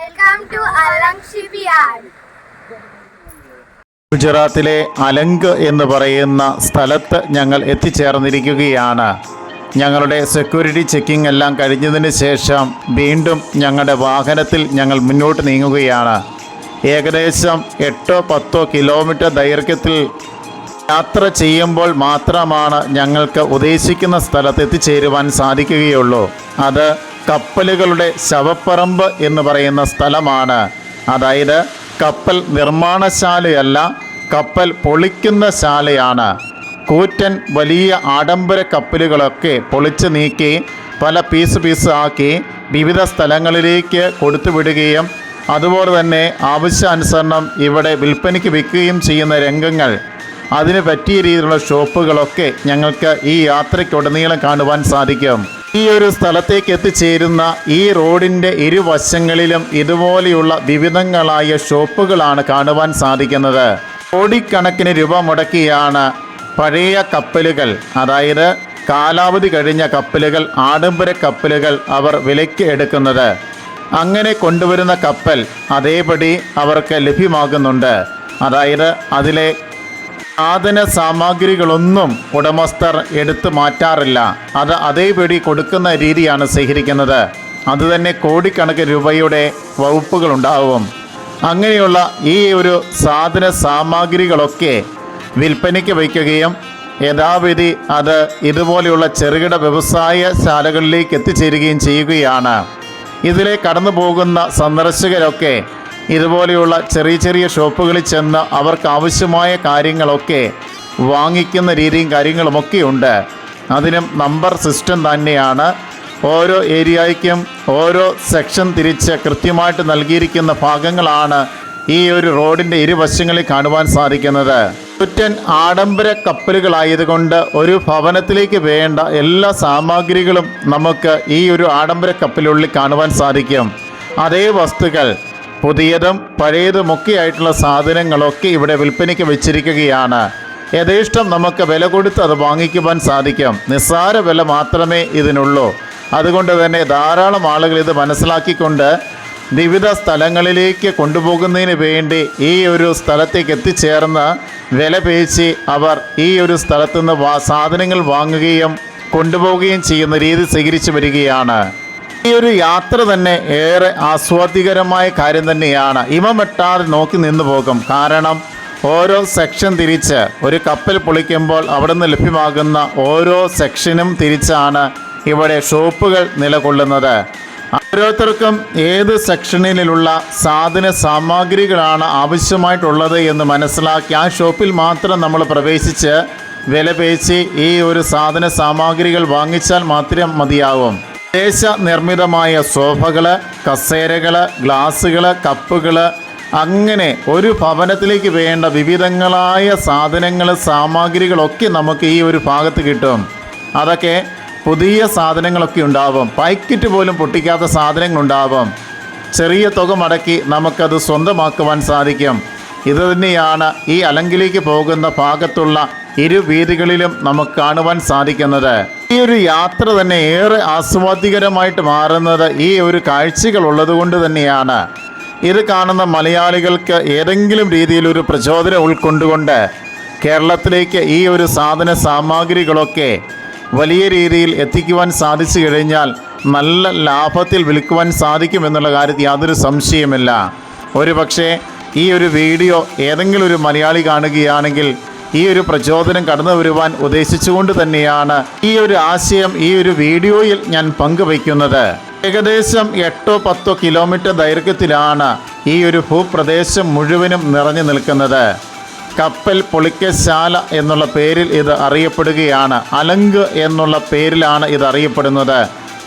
Welcome to Alang Shipyard. ഗുജറാത്തിലെ അലങ്ക് എന്ന് പറയുന്ന സ്ഥലത്ത് ഞങ്ങൾ എത്തിച്ചേർന്നിരിക്കുകയാണ്. ഞങ്ങളുടെ സെക്യൂരിറ്റി ചെക്കിംഗ് എല്ലാം കഴിഞ്ഞതിന് ശേഷം വീണ്ടും ഞങ്ങളുടെ വാഹനത്തിൽ ഞങ്ങൾ മുന്നോട്ട് നീങ്ങുകയാണ്. ഏകദേശം 8-10 കിലോമീറ്റർ ദൈർഘ്യത്തിൽ യാത്ര ചെയ്യുമ്പോൾ മാത്രമാണ് ഞങ്ങൾക്ക് ഉദ്ദേശിക്കുന്ന സ്ഥലത്ത് എത്തിച്ചേരുവാൻ സാധിക്കുകയുള്ളൂ. അത് കപ്പലുകളുടെ ശവപ്പറമ്പ് എന്ന് പറയുന്ന സ്ഥലമാണ്. അതായത് കപ്പൽ നിർമ്മാണശാലയല്ല, കപ്പൽ പൊളിക്കുന്ന ശാലയാണ്. കൂറ്റൻ വലിയ ആഡംബര കപ്പലുകളൊക്കെ പൊളിച്ച് നീക്കി പല പീസ് ആക്കി വിവിധ സ്ഥലങ്ങളിലേക്ക് കൊടുത്തുവിടുകയും അതുപോലെ തന്നെ ആവശ്യാനുസരണം ഇവിടെ വിൽപ്പനയ്ക്ക് വിൽക്കുകയും ചെയ്യുന്ന രംഗങ്ങൾ, അതിന് പറ്റിയ രീതിയിലുള്ള ഷോപ്പുകളൊക്കെ ഞങ്ങൾക്ക് ഈ യാത്രയ്ക്കുടനീളം കാണുവാൻ സാധിക്കും. ഈ ഒരു സ്ഥലത്തേക്ക് എത്തിച്ചേരുന്ന ഈ റോഡിൻ്റെ ഇരുവശങ്ങളിലും ഇതുപോലെയുള്ള വിവിധങ്ങളായ ഷോപ്പുകളാണ് കാണുവാൻ സാധിക്കുന്നത്. കോടിക്കണക്കിന് രൂപ മുടക്കിയാണ് പഴയ കപ്പലുകൾ, അതായത് കാലാവധി കഴിഞ്ഞ കപ്പലുകൾ, ആഡംബര കപ്പലുകൾ അവർ വിലയ്ക്ക് എടുക്കുന്നത്. അങ്ങനെ കൊണ്ടുവരുന്ന കപ്പൽ അതേപടി അവർക്ക് ലഭ്യമാകുന്നുണ്ട്. അതായത് അതിലെ സാധന സാമഗ്രികളൊന്നും ഉടമസ്ഥർ എടുത്തു മാറ്റാറില്ല. അത് അതേപടി കൊടുക്കുന്ന രീതിയാണ് സ്വീകരിക്കുന്നത്. അതുതന്നെ കോടിക്കണക്കിന് രൂപയുടെ വകുപ്പുകളുണ്ടാവും. അങ്ങനെയുള്ള ഈ ഒരു സാധന സാമഗ്രികളൊക്കെ വിൽപ്പനയ്ക്ക് വയ്ക്കുകയും യഥാവിധി അത് ഇതുപോലെയുള്ള ചെറുകിട വ്യവസായ ശാലകളിലേക്ക് എത്തിച്ചേരുകയും ചെയ്യുകയാണ്. ഇതിലെ കടന്നു പോകുന്ന സന്ദർശകരൊക്കെ ഇതുപോലെയുള്ള ചെറിയ ഷോപ്പുകളിൽ ചെന്ന് അവർക്ക് ആവശ്യമായ കാര്യങ്ങളൊക്കെ വാങ്ങിക്കുന്ന രീതിയും കാര്യങ്ങളുമൊക്കെ ഉണ്ട്. അതിനും നമ്പർ സിസ്റ്റം തന്നെയാണ്. ഓരോ ഏരിയയ്ക്കും ഓരോ സെക്ഷൻ തിരിച്ച് കൃത്യമായിട്ട് നൽകിയിരിക്കുന്ന ഭാഗങ്ങളാണ് ഈ ഒരു റോഡിൻ്റെ ഇരുവശങ്ങളിൽ കാണുവാൻ സാധിക്കുന്നത്. ചുറ്റൻ ആഡംബര കപ്പലുകളായതുകൊണ്ട് ഒരു ഭവനത്തിലേക്ക് വേണ്ട എല്ലാ സാമഗ്രികളും നമുക്ക് ഈ ഒരു ആഡംബര കപ്പലുള്ളിൽ കാണുവാൻ സാധിക്കും. അതേ വസ്തുക്കൾ പുതിയതും പഴയതുമൊക്കെ ആയിട്ടുള്ള സാധനങ്ങളൊക്കെ ഇവിടെ വിൽപ്പനയ്ക്ക് വെച്ചിരിക്കുകയാണ്. യഥേഷ്ടം നമുക്ക് വില കൊടുത്ത് അത് വാങ്ങിക്കുവാൻ സാധിക്കും. നിസ്സാര വില മാത്രമേ ഇതിനുള്ളൂ. അതുകൊണ്ട് തന്നെ ധാരാളം ആളുകൾ ഇത് മനസ്സിലാക്കിക്കൊണ്ട് വിവിധ സ്ഥലങ്ങളിലേക്ക് കൊണ്ടുപോകുന്നതിന് വേണ്ടി ഈ ഒരു സ്ഥലത്തേക്ക് എത്തിച്ചേർന്ന് വില പേശി അവർ ഈ ഒരു സ്ഥലത്തുനിന്ന് സാധനങ്ങൾ വാങ്ങുകയും കൊണ്ടുപോവുകയും ചെയ്യുന്ന രീതി സ്വീകരിച്ചു വരികയാണ്. ഈ ഒരു യാത്ര തന്നെ ഏറെ ആസ്വാദ്യകരമായ കാര്യം തന്നെയാണ്. ഇമമെട്ടാതെ നോക്കി നിന്നു പോകും. കാരണം ഓരോ സെക്ഷൻ തിരിച്ച് ഒരു കപ്പൽ പൊളിക്കുമ്പോൾ അവിടെ നിന്ന് ലഭ്യമാകുന്ന ഓരോ സെക്ഷനും തിരിച്ചാണ് ഇവിടെ ഷോപ്പുകൾ നിലകൊള്ളുന്നത്. ഓരോരുത്തർക്കും ഏത് സെക്ഷനിലുള്ള സാധന സാമഗ്രികളാണ് ആവശ്യമായിട്ടുള്ളത് എന്ന് മനസ്സിലാക്കി ആ ഷോപ്പിൽ മാത്രം നമ്മൾ പ്രവേശിച്ച് വില പേശി ഈ ഒരു സാധന സാമഗ്രികൾ വാങ്ങിച്ചാൽ മാത്രം മതിയാവും. ദേശ നിർമ്മിതമായ സോഫകൾ, കസേരകൾ, ഗ്ലാസുകൾ, കപ്പുകൾ, അങ്ങനെ ഒരു ഭവനത്തിലേക്ക് വേണ്ട വിവിധങ്ങളായ സാധനങ്ങൾ സാമഗ്രികളൊക്കെ നമുക്ക് ഈ ഒരു ഭാഗത്ത് കിട്ടും. അതൊക്കെ പുതിയ സാധനങ്ങളൊക്കെ ഉണ്ടാവും. പാക്കറ്റ് പോലും പൊട്ടിക്കാത്ത സാധനങ്ങളുണ്ടാവും. ചെറിയ തുക മുടക്കി നമുക്കത് സ്വന്തമാക്കുവാൻ സാധിക്കും. ഇത് തന്നെയാണ് ഈ അലങ്കിലേക്ക് പോകുന്ന ഭാഗത്തുള്ള ഇരു വീതികളിലും നമുക്ക് കാണുവാൻ സാധിക്കുന്നത്. ഈ ഒരു യാത്ര തന്നെ ഏറെ ആസ്വാദ്യകരമായിട്ട് മാറുന്നത് ഈ ഒരു കാഴ്ചകൾ ഉള്ളതുകൊണ്ട് തന്നെയാണ്. ഇത് കാണുന്ന മലയാളികൾക്ക് ഏതെങ്കിലും രീതിയിലൊരു പ്രചോദനം ഉൾക്കൊണ്ടുകൊണ്ട് കേരളത്തിലേക്ക് ഈ ഒരു സാധന സാമഗ്രികളൊക്കെ വലിയ രീതിയിൽ എത്തിക്കുവാൻ സാധിച്ചു കഴിഞ്ഞാൽ നല്ല ലാഭത്തിൽ വിൽക്കുവാൻ സാധിക്കുമെന്നുള്ള കാര്യത്തിൽ യാതൊരു സംശയമില്ല. ഒരുപക്ഷെ ഈ ഒരു വീഡിയോ ഏതെങ്കിലും ഒരു മലയാളി കാണുകയാണെങ്കിൽ ഈ ഒരു പ്രചോദനം കടന്നു വരുവാൻ ഉദ്ദേശിച്ചുകൊണ്ട് തന്നെയാണ് ഈ ഒരു ആശയം ഈ ഒരു വീഡിയോയിൽ ഞാൻ പങ്കുവയ്ക്കുന്നത്. ഏകദേശം 8-10 കിലോമീറ്റർ ദൈർഘ്യത്തിലാണ് ഈ ഒരു ഭൂപ്രദേശം മുഴുവനും നിറഞ്ഞു നിൽക്കുന്നത്. കപ്പൽ പൊളിക്കശാല എന്നുള്ള പേരിൽ ഇത് അറിയപ്പെടുകയാണ്. അലങ്ക് എന്നുള്ള പേരിലാണ് ഇത് അറിയപ്പെടുന്നത്.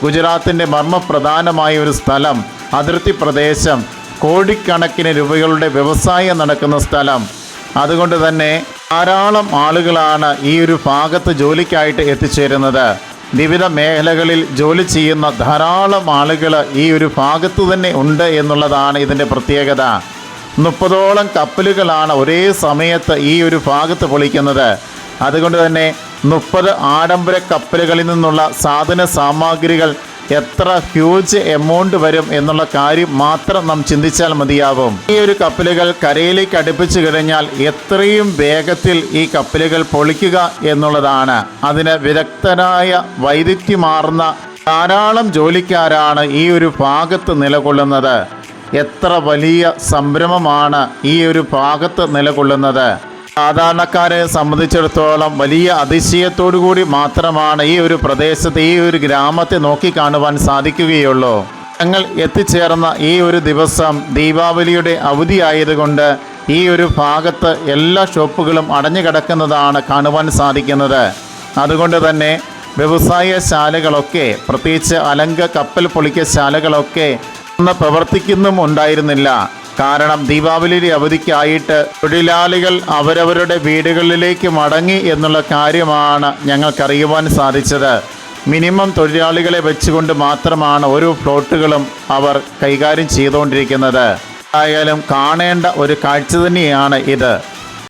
ഗുജറാത്തിൻ്റെ മർമ്മപ്രധാനമായ ഒരു സ്ഥലം, അതിർത്തി പ്രദേശം, കോടിക്കണക്കിന് രൂപകളുടെ വ്യവസായം നടക്കുന്ന സ്ഥലം. അതുകൊണ്ട് തന്നെ ധാരാളം ആളുകളാണ് ഈ ഒരു ഭാഗത്ത് ജോലിക്കായിട്ട് എത്തിച്ചേരുന്നത്. വിവിധ മേഖലകളിൽ ജോലി ചെയ്യുന്ന ധാരാളം ആളുകൾ ഈ ഒരു ഭാഗത്ത് തന്നെ ഉണ്ട് എന്നുള്ളതാണ് ഇതിൻ്റെ പ്രത്യേകത. 30ഓളം കപ്പലുകളാണ് ഒരേ സമയത്ത് ഈ ഒരു ഭാഗത്ത് പൊളിക്കുന്നത്. അതുകൊണ്ട് തന്നെ 30 ആഡംബര കപ്പലുകളിൽ നിന്നുള്ള സാധന സാമഗ്രികൾ എത്ര ഹ്യൂജ് എമൗണ്ട് വരും എന്നുള്ള കാര്യം മാത്രം നാം ചിന്തിച്ചാൽ മതിയാവും. ഈ ഒരു കപ്പലുകൾ കരയിലേക്ക് അടുപ്പിച്ചു കഴിഞ്ഞാൽ എത്രയും വേഗത്തിൽ ഈ കപ്പലുകൾ പൊളിക്കുക എന്നുള്ളതാണ്. അതിന് വിദഗ്ധരായ വൈദഗ്ധ്യമാർന്ന ധാരാളം ജോലിക്കാരാണ് ഈ ഒരു ഭാഗത്ത് നിലകൊള്ളുന്നത്. എത്ര വലിയ സംരംഭമാണ് ഈ ഒരു ഭാഗത്ത് നിലകൊള്ളുന്നത്. സാധാരണക്കാരെ സംബന്ധിച്ചിടത്തോളം വലിയ അതിശയത്തോടു കൂടി മാത്രമാണ് ഈ ഒരു പ്രദേശത്ത്, ഈ ഒരു ഗ്രാമത്തെ നോക്കിക്കാണുവാൻ സാധിക്കുകയുള്ളൂ. ഞങ്ങൾ എത്തിച്ചേർന്ന ഈ ഒരു ദിവസം ദീപാവലിയുടെ അവധിയായതുകൊണ്ട് ഈ ഒരു ഭാഗത്ത് എല്ലാ ഷോപ്പുകളും അടഞ്ഞു കിടക്കുന്നതാണ് കാണുവാൻ സാധിക്കുന്നത്. അതുകൊണ്ട് തന്നെ വ്യവസായശാലകളൊക്കെ, പ്രത്യേകിച്ച് അലങ്ക കപ്പൽ പൊളിക്കശാലകളൊക്കെ അന്ന് പ്രവർത്തിക്കുന്നും ഉണ്ടായിരുന്നില്ല. കാരണം ദീപാവലിയുടെ അവധിക്കായിട്ട് തൊഴിലാളികൾ അവരവരുടെ വീടുകളിലേക്ക് മടങ്ങി എന്നുള്ള കാര്യമാണ് ഞങ്ങൾക്കറിയുവാൻ സാധിച്ചത്. മിനിമം തൊഴിലാളികളെ വെച്ചുകൊണ്ട് മാത്രമാണ് ഓരോ ഫ്ലോട്ടുകളും അവർ കൈകാര്യം ചെയ്തുകൊണ്ടിരിക്കുന്നത്. ആയാലും കാണേണ്ട ഒരു കാഴ്ച തന്നെയാണ് ഇത്.